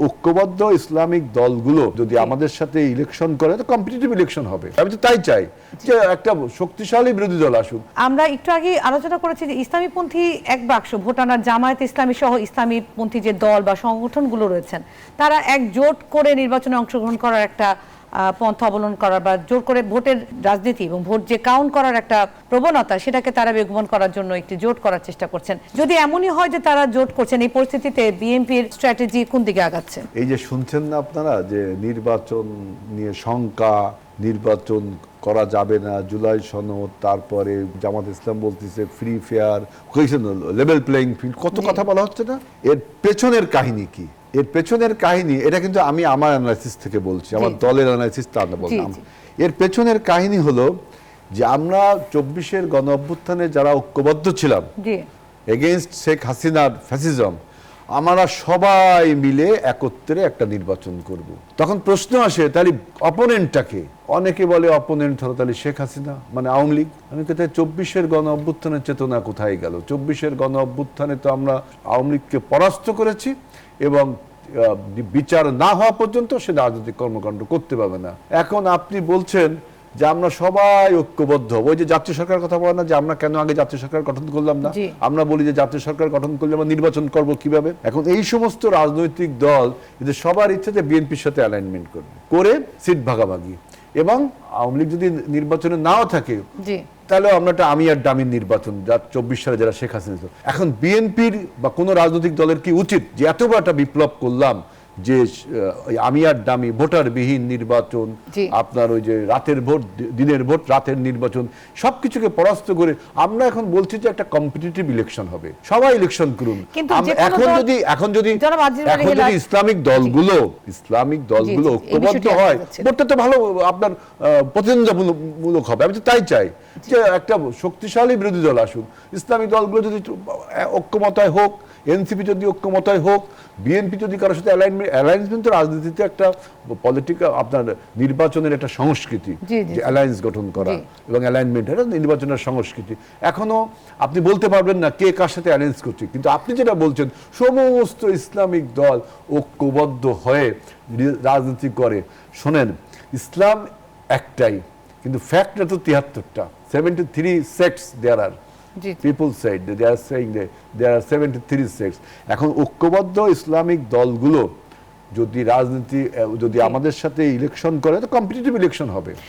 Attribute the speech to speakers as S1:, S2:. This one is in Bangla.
S1: ঐক্যবদ্ধ ইসলামিক দলগুলো যদি আমাদের সাথে ইলেকশন করে তো কম্পিটিটিভ ইলেকশন হবে। আমি তো তাই চাই যে একটা শক্তিশালী বিরোধী দল আসুক।
S2: আমরা একটু আগে আলোচনা করেছি যে ইসলামীপন্থী এক বাক্স ভোটার জামায়াত ইসলামী সহ ইসলামীপন্থী যে দল বা সংগঠনগুলো রয়েছেন তারা এক জোট করে নির্বাচনে অংশগ্রহণ করার একটা পন্থা অবলম্বন করার বা জোর করে ভোটের রাজনীতি এবং ভোট যে কাউন্ট করার একটা প্রবণতা সেটাকে তারা বেগবান করার জন্য একটি জোট করার চেষ্টা করছেন। যদি এমনই হয় যে তারা জোট করছেন, এই পরিস্থিতিতে বিএনপির স্ট্র্যাটেজি কোন দিকে আগাচ্ছে?
S1: এই যে শুনছেন না আপনারা যে নির্বাচন নিয়ে শঙ্কা, নির্বাচন করা যাবে না, জুলাই সনদ, তারপরে জামাত ইসলাম বলতেছে free fair, level playing field, কত কথা বলা হচ্ছে না। এর পেছনের কাহিনী কি? এর পেছনের কাহিনী এটা কিন্তু আমি আমার অ্যানালাইসিস থেকে বলছি, আমার দলের অ্যানালাইসিস তা না বললাম। এর পেছনের কাহিনী হলো যে আমরা 24-এর গণ অভ্যুত্থানে যারা ঐক্যবদ্ধ ছিলাম এগেইনস্ট শেখ হাসিনার ফ্যাসিজম, আমরা সবাই মিলে একত্রে একটা নির্বাচন করব। তখন প্রশ্ন আসে তাহলে অপোনেন্টটাকে, অনেকে বলে অপোনেন্ট হলো তাহলে শেখ হাসিনা মানে আওয়ামী লীগ। আমি কোথায় 24-এর গণ অভ্যুত্থানের চেতনা কোথায় গেল? 24-এর গণ অভ্যুত্থানে তো আমরা আওয়ামী লীগকে পরাস্ত করেছি এবং বিচার না হওয়া পর্যন্ত সে রাজনৈতিক কর্মকাণ্ড করতে পারবে না। এখন আপনি বলছেন যে আমরা সবাই ঐক্যবদ্ধ, ওই যে জাতীয় সরকার কথা বলে না যে আমরা কেন আগে জাতীয় সরকার গঠন করলাম না, আমরা বলি যে জাতীয় সরকার গঠন করলে আমরা নির্বাচন করব কিভাবে। এখন এই সমস্ত রাজনৈতিক দল এদের সবার ইচ্ছে যে বিএনপির সাথে অ্যালাইনমেন্ট করবে, করে সিট ভাগাভাগি, এবং আওয়ামী লীগ যদি নির্বাচনে নাও থাকে তাহলে আমরা একটা আমি আর ডামির নির্বাচন, যা 24 সালে যারা শেখ হাসিনা। এখন বিএনপির বা কোনো রাজনৈতিক দলের কি উচিত যে এত বড় একটা বিপ্লব করলাম যে আমি আর ডামি ভোটারবিহীন নির্বাচন, আপনার ওই যে রাতের ভোট, দিনের ভোট, রাতের নির্বাচন, সবকিছুকে পরাস্ত করে আমরা এখন বলছি যে একটা কম্পিটিটিভ ইলেকশন হবে, সবাই ইলেকশন করুন। এখন যদি ইসলামিক দলগুলো ঐক্যবদ্ধ হয় ভোটটা তো ভালো আপনার প্রতিদ্বন্দ্বিতামূলক হবে। আমি তো তাই চাই যে একটা শক্তিশালী বিরোধী দল আসুক, ইসলামিক দলগুলো যদি ঐক্যমতায় হোক, এনসিপি যদি ঐক্যমতায় হোক, বিএনপি যদি কারোর সাথে অ্যালায়েন্সমেন্ট, রাজনীতিতে একটা পলিটিক্যাল আপনার নির্বাচনের একটা সংস্কৃতি, যে অ্যালায়েন্স গঠন করা এবং অ্যালাইনমেন্ট, এটা নির্বাচনের সংস্কৃতি। এখনো আপনি বলতে পারবেন না কে কার সাথে অ্যালায়েন্স করছে, কিন্তু আপনি যেটা বলছেন সমস্ত ইসলামিক দল ঐক্যবদ্ধ হয়ে রাজনীতি করে। শোনেন, ইসলাম একটাই কিন্তু ফ্যাক্টটা তো 73টা, 73 সেক্টস দেয়ার আর। People said that they are saying that there are 73 sects. এখন ঐক্যবদ্ধ ইসলামিক দলগুলো যদি রাজনীতি যদি আমাদের সাথে ইলেকশন করে তো কম্পিটিটিভ ইলেকশন হবে।